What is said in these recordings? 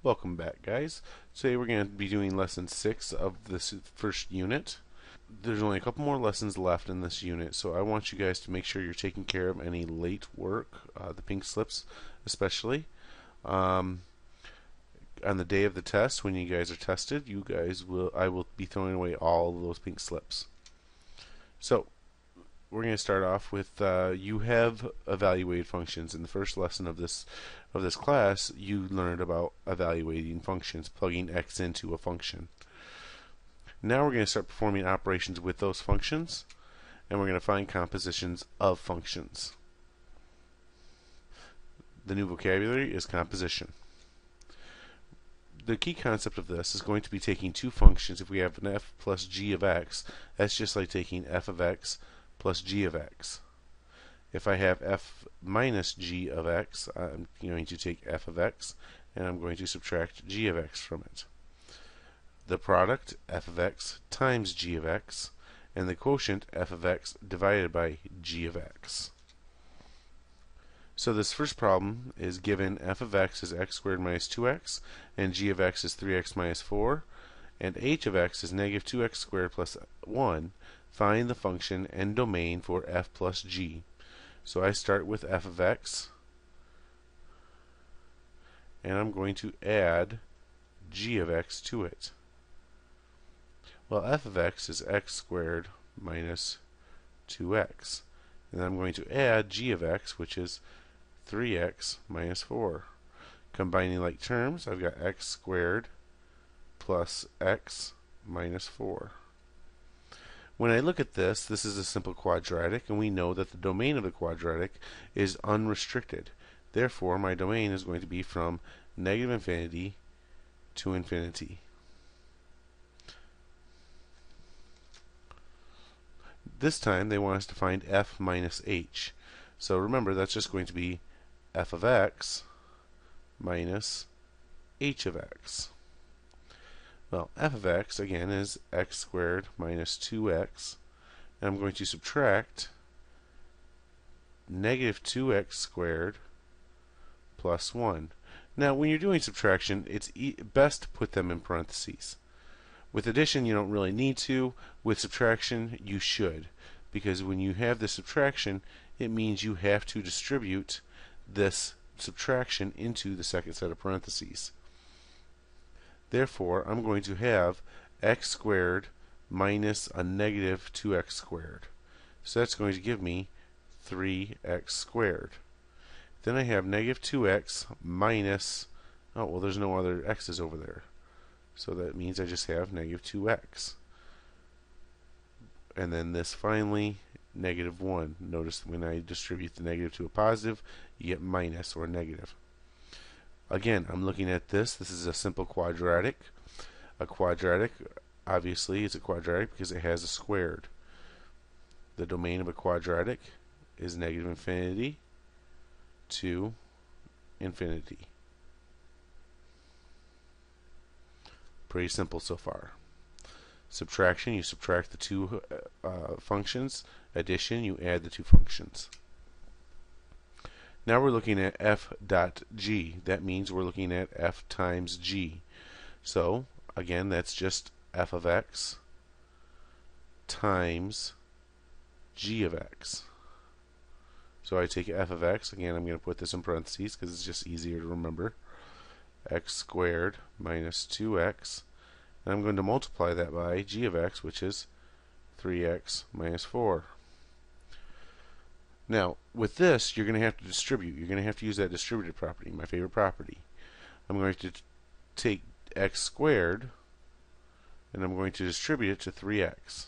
Welcome back, guys. Today we're going to be doing lesson 6 of this first unit. There's only a couple more lessons left in this unit, so I want you guys to make sure you're taking care of any late work, the pink slips especially. On the day of the test, when you guys are tested, I will be throwing away all of those pink slips. So, we're going to start off with you have evaluated functions. In the first lesson of this class, you learned about evaluating functions, plugging x into a function. Now we're going to start performing operations with those functions, and we're going to find compositions of functions. The new vocabulary is composition. The key concept of this is going to be taking two functions. If we have an f plus g of x, that's just like taking f of x plus g of x. If I have f minus g of x, I'm going to take f of x and I'm going to subtract g of x from it. The product, f of x times g of x, and the quotient, f of x divided by g of x. So this first problem is given f of x is x squared minus 2x, and g of x is 3x minus 4, and h of x is negative 2x squared plus 1. Find the function and domain for f plus g. So I start with f of x, and I'm going to add g of x to it. Well, f of x is x squared minus 2x. And I'm going to add g of x, which is 3x minus 4. Combining like terms, I've got x squared plus x minus 4. When I look at this, this is a simple quadratic, and we know that the domain of the quadratic is unrestricted. Therefore, my domain is going to be from negative infinity to infinity. This time, they want us to find f minus h. So remember, that's just going to be f of x minus h of x. Well, f of x, again, is x squared minus 2x. And I'm going to subtract negative 2x squared plus 1. Now, when you're doing subtraction, it's best to put them in parentheses. With addition, you don't really need to. With subtraction, you should. Because when you have the subtraction, it means you have to distribute this subtraction into the second set of parentheses. Therefore, I'm going to have x squared minus a negative 2x squared. So that's going to give me 3x squared. Then I have negative 2x minus, oh, well, there's no other x's over there. So that means I just have negative 2x. And then this finally, negative 1. Notice when I distribute the negative to a positive, you get minus or negative. Again, I'm looking at this. This is a simple quadratic. A quadratic, obviously, is a quadratic because it has a squared. The domain of a quadratic is negative infinity to infinity. Pretty simple so far. Subtraction, you subtract the two functions. Addition, you add the two functions. Now we're looking at f dot g. That means we're looking at f times g. So, again, that's just f of x times g of x. So I take f of x, again, I'm going to put this in parentheses because it's just easier to remember. X squared minus 2x. And I'm going to multiply that by g of x, which is 3x minus 4. Now, with this, you're going to have to distribute. You're going to have to use that distributive property, my favorite property. I'm going to take x squared, and I'm going to distribute it to 3x,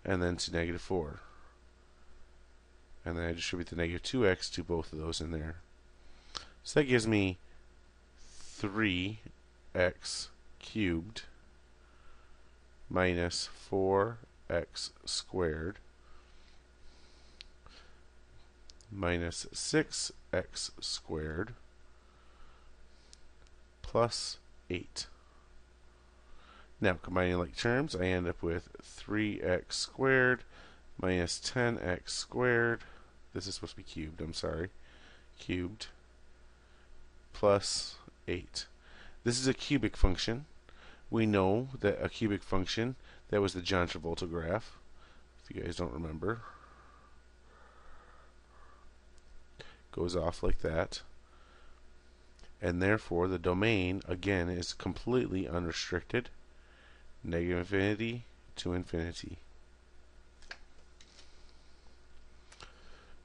and then to negative 4. And then I distribute the negative 2x to both of those in there. So that gives me 3x cubed minus 4x squared minus 6x squared plus 8. Now, combining like terms, I end up with 3x squared minus 10x squared. This is supposed to be cubed, I'm sorry. Cubed plus 8. This is a cubic function. We know that a cubic function, that was the John Travolta graph, if you guys don't remember, goes off like that. And therefore the domain, again, is completely unrestricted, negative infinity to infinity.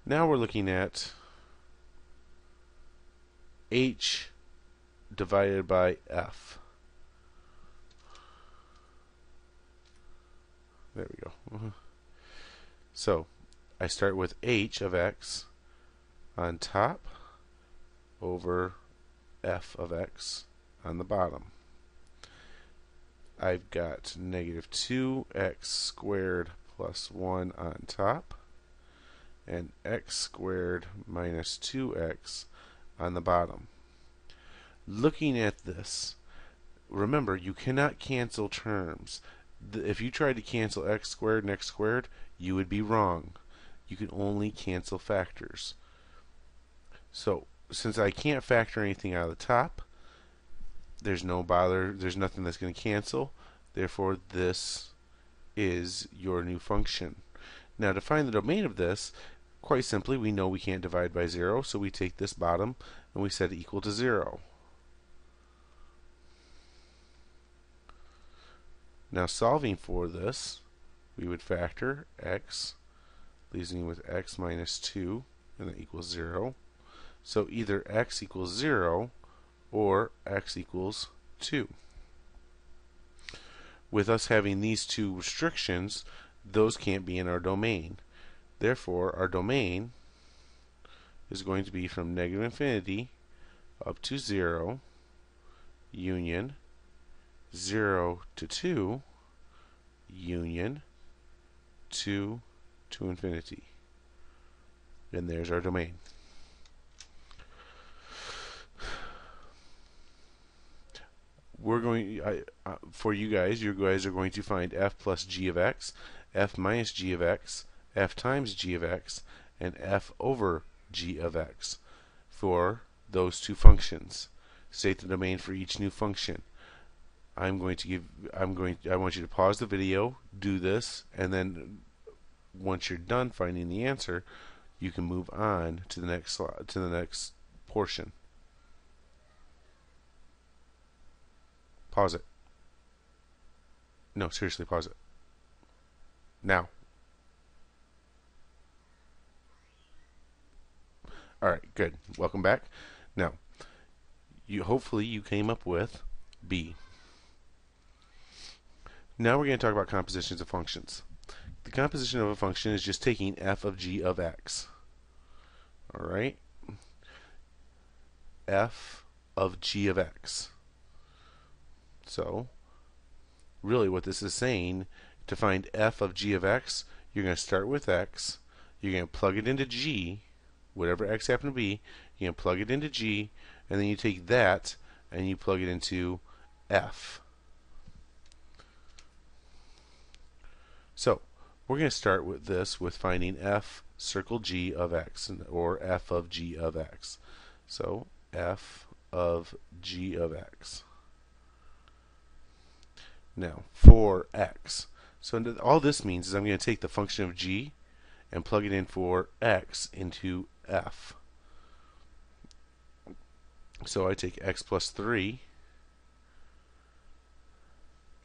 Now we're looking at h divided by f. There we go. So I start with h of x on top over f of x on the bottom. I've got negative 2x squared plus 1 on top, and x squared minus 2x on the bottom. Looking at this, remember, you cannot cancel terms. If you tried to cancel x squared and x squared, you would be wrong. You can only cancel factors. So since I can't factor anything out of the top, there's no bother, there's nothing that's going to cancel. Therefore, this is your new function. Now, to find the domain of this, quite simply, we know we can't divide by 0, so we take this bottom and we set it equal to 0. Now, solving for this, we would factor x, leaves me with x minus 2, and that equals 0. So either x equals 0 or x equals 2. With us having these two restrictions, those can't be in our domain. Therefore, our domain is going to be from negative infinity up to 0, union 0 to 2, union 2 to infinity. And there's our domain. We're going, for you guys are going to find f plus g of x, f minus g of x, f times g of x, and f over g of x for those two functions. State the domain for each new function. I want you to pause the video, do this, and then once you're done finding the answer, you can move on to the next portion. Pause it. No, seriously, pause it. Now. Alright, good. Welcome back. Now, hopefully you came up with B. Now we're going to talk about compositions of functions. The composition of a function is just taking f of g of x. Alright? F of g of x. So, really what this is saying, to find f of g of x, you're going to start with x, you're going to plug it into g, whatever x happens to be, you're going to plug it into g, and then you take that and you plug it into f. So, we're going to start with this, with finding f circle g of x, or f of g of x. So, f of g of x. Now, for x. So all this means is I'm going to take the function of g and plug it in for x into f. So I take x plus 3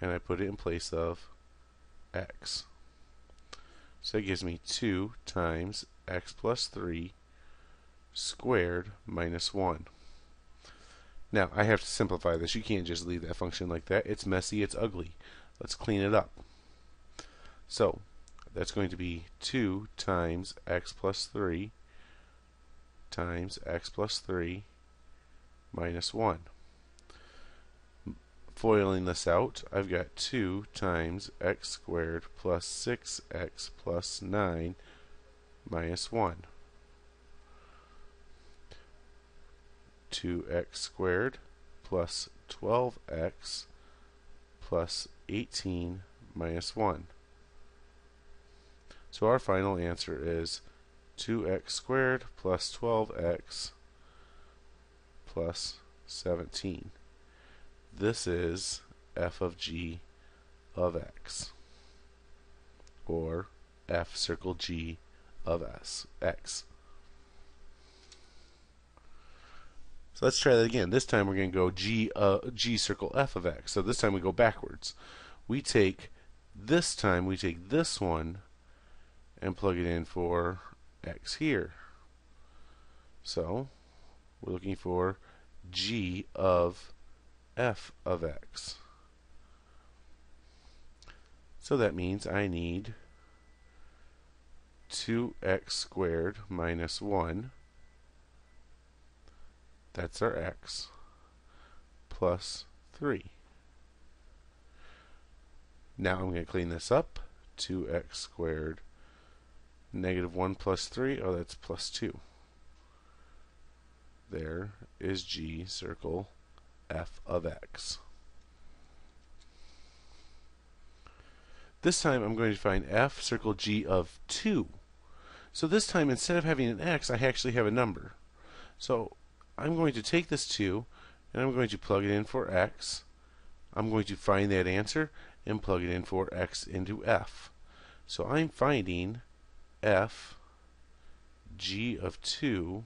and I put it in place of x. So it gives me 2 times x plus 3 squared minus 1. Now, I have to simplify this. You can't just leave that function like that. It's messy, it's ugly. Let's clean it up. So, that's going to be 2 times x plus 3 times x plus 3 minus 1. Foiling this out, I've got 2 times x squared plus 6x plus 9 minus 1. 2x squared plus 12x plus 18 minus 1. So our final answer is 2x squared plus 12x plus 17. this is f of g of x, or f circle g of x. So let's try that again. This time we're going to go g circle f of x. So this time we go backwards. This time we take this one and plug it in for x here. So we're looking for g of f of x. So that means I need 2x squared minus 1, that's our x, plus 3. Now I'm going to clean this up. 2x squared negative 1 plus 3, oh, that's plus 2. There is g circle f of x. This time I'm going to find f circle g of 2. So this time, instead of having an x, I actually have a number. So I'm going to take this 2 and I'm going to plug it in for x. I'm going to find that answer and plug it in for x into f. So I'm finding f g of 2.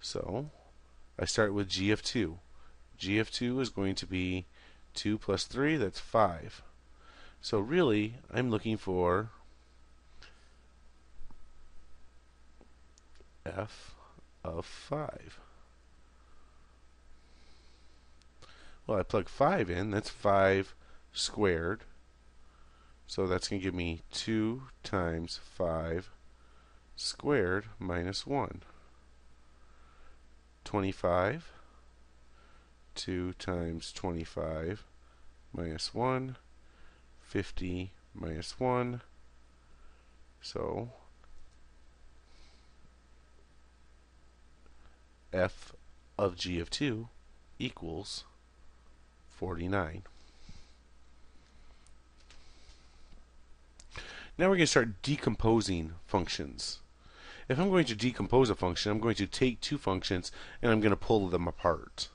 So I start with g of 2. G of 2 is going to be 2 plus 3, that's 5. So really, I'm looking for f of 5. Well, I plug 5 in, that's 5 squared. So that's going to give me 2 times 5 squared minus 1. 25. 2 times 25 minus 1. 50 minus 1. So f of g of 2 equals 49. Now we're going to start decomposing functions. If I'm going to decompose a function, I'm going to take two functions and I'm going to pull them apart.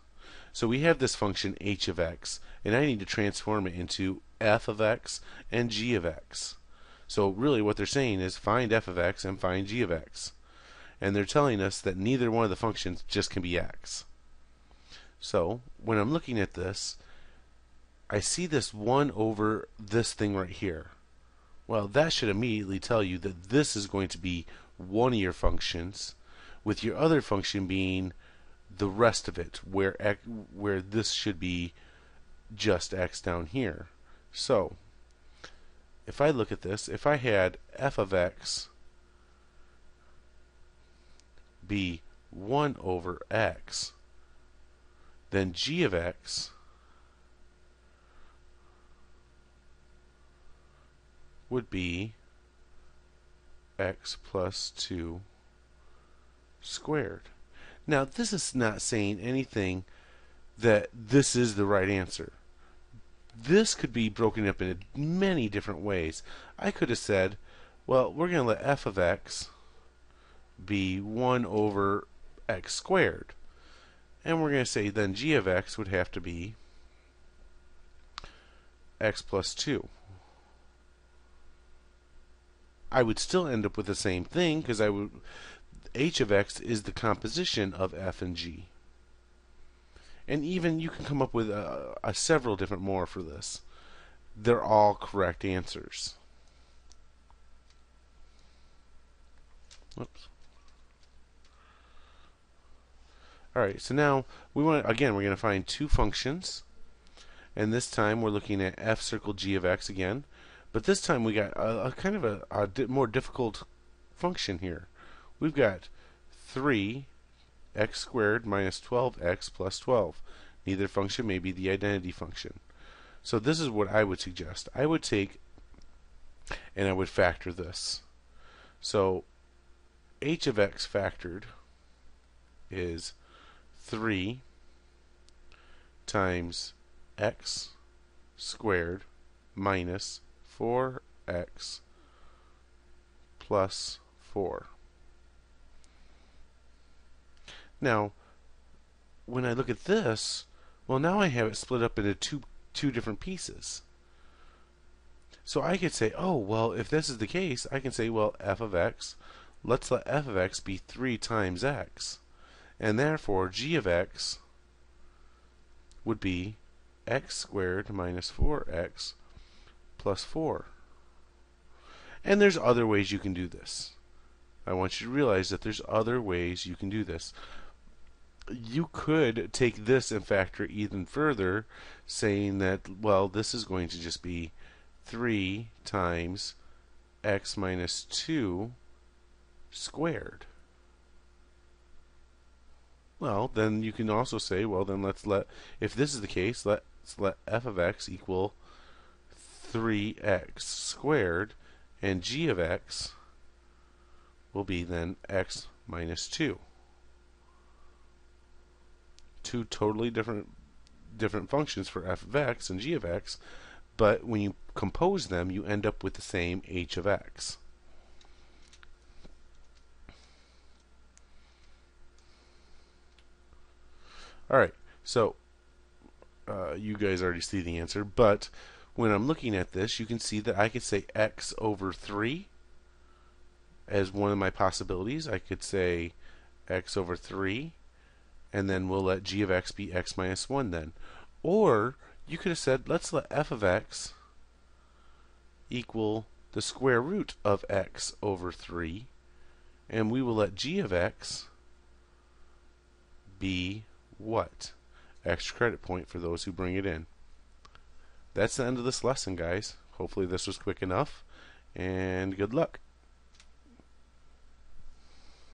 So we have this function h of x, and I need to transform it into f of x and g of x. So really what they're saying is find f of x and find g of x. And they're telling us that neither one of the functions just can be x. So when I'm looking at this, I see this 1 over this thing right here. Well, that should immediately tell you that this is going to be one of your functions, with your other function being the rest of it, where this should be just x down here. So if I look at this, if I had f of x be 1 over x, then g of x would be x plus 2 squared. Now this is not saying anything that this is the right answer. This could be broken up into many different ways. I could have said, well, we're going to let f of x be 1 over x squared. And we're going to say then g of x would have to be x plus 2. I would still end up with the same thing because h of x is the composition of f and g. And even you can come up with several different more for this. They're all correct answers. Oops. Alright, so now we're going to find two functions, and this time we're looking at f circle g of x again, but this time we got a kind of a more difficult function here. We've got 3x squared minus 12x plus 12. Neither function may be the identity function. So this is what I would suggest. I would take and I would factor this. So h of x factored is 3 times x squared minus 4x plus 4. Now, when I look at this, Well, now I have it split up into two different pieces. So I could say, oh, well, if this is the case, I can say, well, f of x, let's let f of x be 3 times x. And therefore, g of x would be x squared minus 4x plus 4. And there's other ways you can do this. I want you to realize that there's other ways you can do this. You could take this and factor even further, saying that, well, this is going to just be 3 times x minus 2 squared. Well, then you can also say, well, then if this is the case, let's let f of x equal 3x squared, and g of x will be then x minus 2. Two totally different functions for f of x and g of x, but when you compose them, you end up with the same h of x. Alright, so you guys already see the answer, but when I'm looking at this, you can see that I could say x over 3 as one of my possibilities. I could say x over 3, and then we'll let g of x be x minus 1 then. Or you could have said, let's let f of x equal the square root of x over 3, and we will let g of x be what? Extra credit point for those who bring it in. That's the end of this lesson, guys. Hopefully this was quick enough, and good luck.